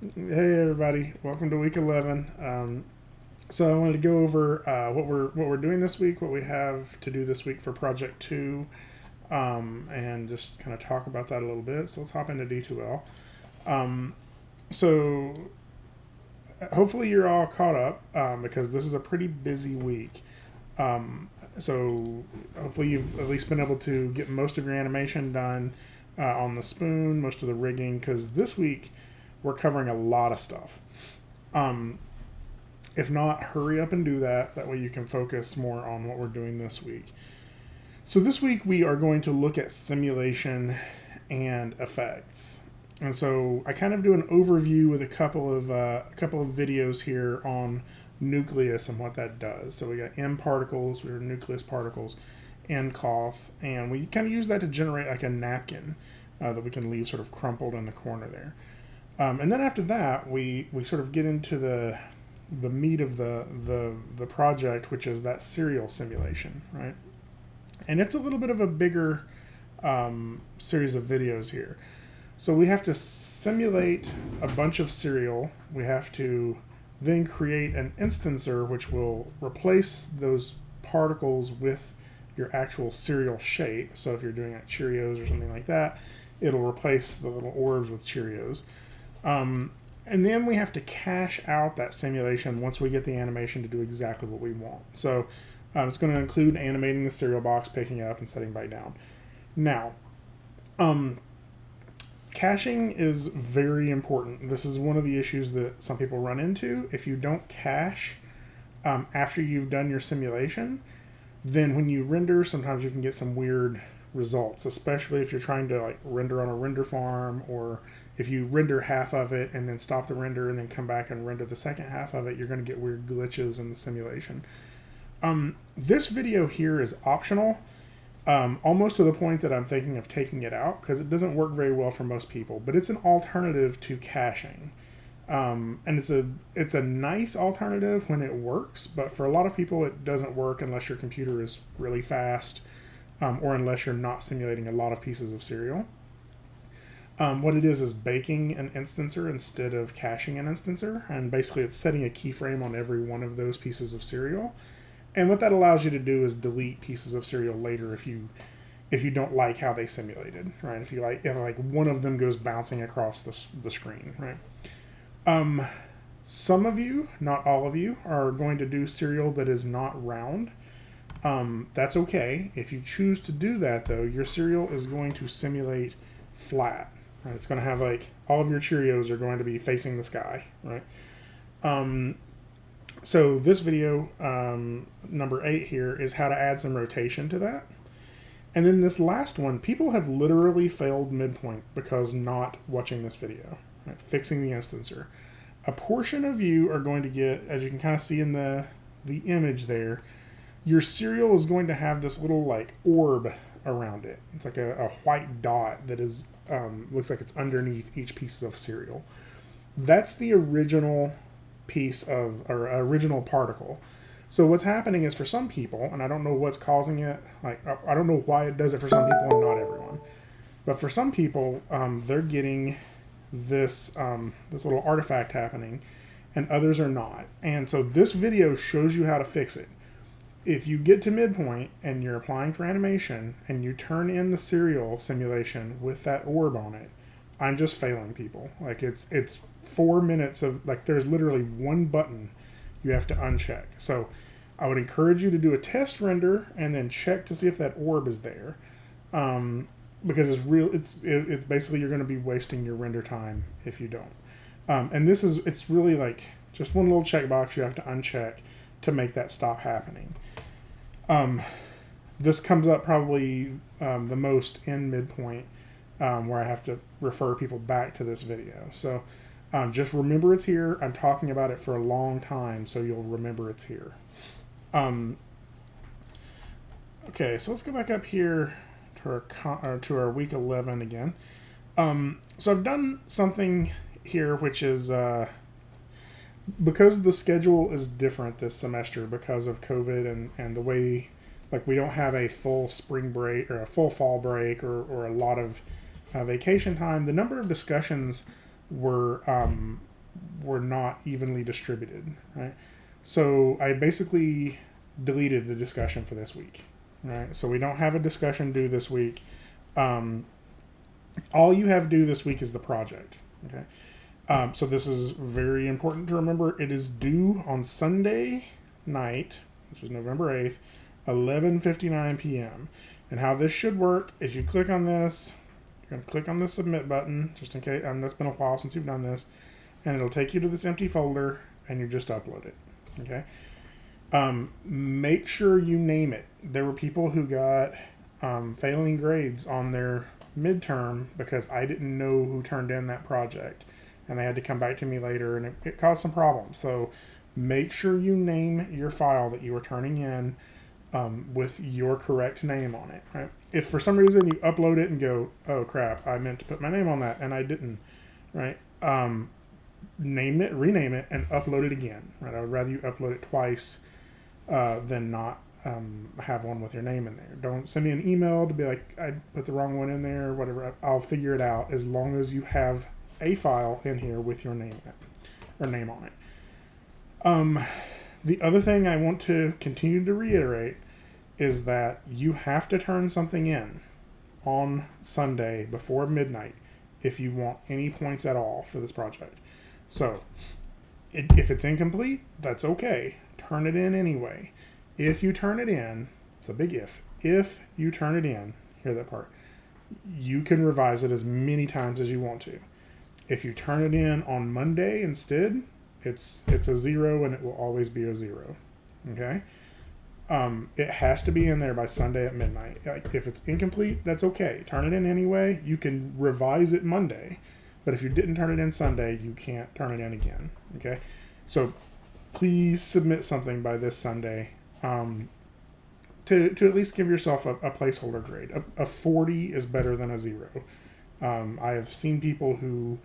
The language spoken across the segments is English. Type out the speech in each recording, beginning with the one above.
Hey everybody, welcome to week 11. So I wanted to go over what we're doing this week, what we have to do this week for Project 2, and just kind of talk about that a little bit. So let's hop into D2L. So hopefully you're all caught up because this is a pretty busy week. So hopefully you've at least been able to get most of your animation done on the spoon, most of the rigging, because this week we're covering a lot of stuff. Um, if not, hurry up and do that. That way you can focus more on what we're doing this week. So this week we are going to look at simulation and effects. And so I kind of do an overview with a couple of videos here on nucleus and what that does. So we got M particles, we are nucleus particles, and cloth, and we kind of use that to generate like a napkin that we can leave sort of crumpled in the corner there. And then after that, we sort of get into the meat of the project, which is that serial simulation, right? And it's a little bit of a bigger series of videos here. So we have to simulate a bunch of serial. We have to then create an instancer, which will replace those particles with your actual serial shape. So if you're doing like Cheerios or something like that, it'll replace the little orbs with Cheerios. And then we have to cache out that simulation once we get the animation to do exactly what we want. So it's going to include animating the cereal box, picking up, and setting back down. Now, caching is very important. This is one of the issues that some people run into. If you don't cache after you've done your simulation, then when you render, sometimes you can get some weird results, especially if you're trying to like render on a render farm, or if you render half of it and then stop the render and then come back and render the second half of it, you're going to get weird glitches in the simulation. This video here is optional, almost to the point that I'm thinking of taking it out because it doesn't work very well for most people, but it's an alternative to caching. And it's a nice alternative when it works, but for a lot of people it doesn't work unless your computer is really fast, or unless you're not simulating a lot of pieces of serial. What it is baking an instancer instead of caching an instancer, and basically it's setting a keyframe on every one of those pieces of serial. And what that allows you to do is delete pieces of serial later if you don't like how they simulated, right? If one of them goes bouncing across the screen, right? Some of you, not all of you, are going to do serial that is not round. That's okay. If you choose to do that, though, your serial is going to simulate flat. Right? It's going to have like all of your Cheerios are going to be facing the sky, right? So this video, number 8 here, is how to add some rotation to that. And then this last one, people have literally failed midpoint because not watching this video, right? Fixing the instancer. A portion of you are going to get, as you can kind of see in the image there, your serial is going to have this little like orb around it. It's like a white dot that is looks like it's underneath each piece of serial. That's the original piece of, or original particle. So what's happening is for some people, and I don't know what's causing it, like I don't know why it does it for some people and not everyone, but for some people, they're getting this this little artifact happening, and others are not. And so this video shows you how to fix it. If you get to midpoint and you're applying for animation and you turn in the serial simulation with that orb on it, I'm just failing people. Like it's 4 minutes of like there's literally one button you have to uncheck. So I would encourage you to do a test render and then check to see if that orb is there, because it's basically you're going to be wasting your render time if you don't. And it's really like just one little checkbox you have to uncheck to make that stop happening. This comes up probably the most in midpoint, where I have to refer people back to this video. So just remember it's here. I'm talking about it for a long time, so you'll remember it's here. Okay, so let's go back up here to our week 11 again. So I've done something here which is because the schedule is different this semester because of COVID and the way, like, we don't have a full spring break or a full fall break or a lot of vacation time. The number of discussions were not evenly distributed, right? So I basically deleted the discussion for this week, right? So we don't have a discussion due this week. All you have due this week is the project, okay? So this is very important to remember. It is due on Sunday night, which is November 8th, 11:59 p.m. And how this should work is you click on this, you're going to click on the submit button, just in case, that's been a while since you've done this, and it'll take you to this empty folder, and you just upload it, okay? Make sure you name it. There were people who got failing grades on their midterm because I didn't know who turned in that project, and they had to come back to me later, and it caused some problems. So make sure you name your file that you are turning in with your correct name on it, right? If for some reason you upload it and go, oh crap, I meant to put my name on that and I didn't, right? Name it, rename it, and upload it again, right? I would rather you upload it twice than not have one with your name in there. Don't send me an email to be like, I put the wrong one in there, or whatever. I'll figure it out as long as you have a file in here with your name in it, or name on it. The other thing I want to continue to reiterate is that you have to turn something in on Sunday before midnight if you want any points at all for this project. So if it's incomplete, that's okay. Turn it in anyway. If you turn it in, it's a big if you turn it in, hear that part, you can revise it as many times as you want to. If you turn it in on Monday instead, it's a 0 and it will always be a 0. Okay? It has to be in there by Sunday at midnight. If it's incomplete, that's okay. Turn it in anyway. You can revise it Monday. But if you didn't turn it in Sunday, you can't turn it in again. Okay? So please submit something by this Sunday to at least give yourself a placeholder grade. A 40 is better than a 0. I have seen people who,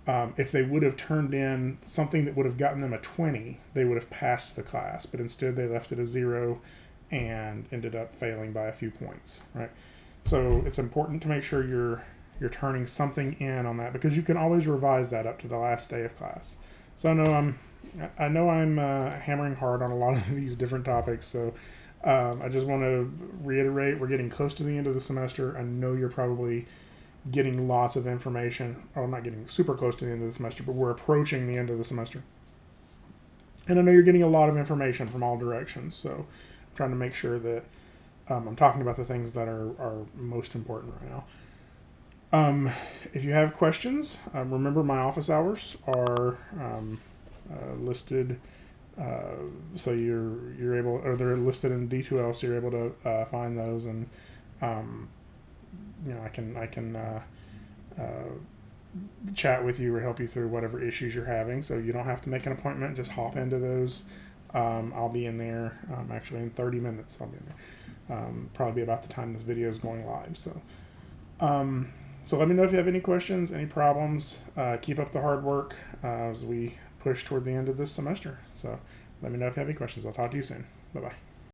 if they would have turned in something that would have gotten them a 20, they would have passed the class. But instead they left it a 0 and ended up failing by a few points, right? So it's important to make sure you're turning something in on that, because you can always revise that up to the last day of class. So I know I'm hammering hard on a lot of these different topics, so I just want to reiterate, we're getting close to the end of the semester. I know you're probably getting lots of information. I'm not getting super close to the end of the semester, but we're approaching the end of the semester. And I know you're getting a lot of information from all directions, so I'm trying to make sure that I'm talking about the things that are most important right now. If you have questions, remember my office hours are listed, so you're able, or they're listed in D2L, so you're able to find those, and I can chat with you or help you through whatever issues you're having. So you don't have to make an appointment; just hop into those. I'll be in there actually in 30 minutes. I'll be in there, probably about the time this video is going live. So. So let me know if you have any questions, any problems. Keep up the hard work as we push toward the end of this semester. So let me know if you have any questions. I'll talk to you soon. Bye-bye.